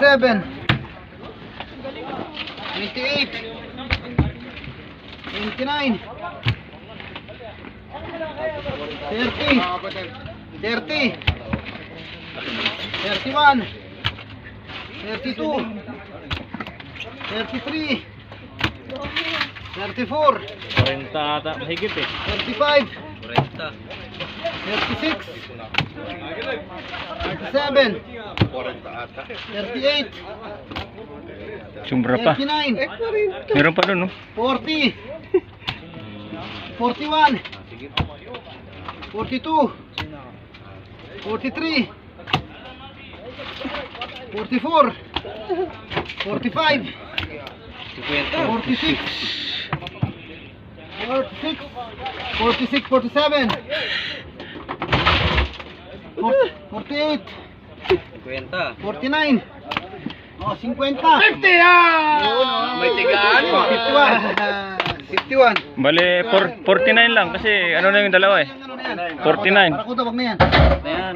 27, 28, 29, 30, 30, 31, 32, 33, 34, 40 ata, mahigit eh. 35, 40. 36, 37, 38, Sumbra pa. 39, Meron pa doon, no? 40, 41, 42, 43, 44, 45, 46, 46, 46, 47, 48, 49, oh, 50, 50 yan! May tigaan mo. 51, 51. Bale, 49 lang kasi ano na yung dalawa eh. 49. Para ko wag na yan. Ayan.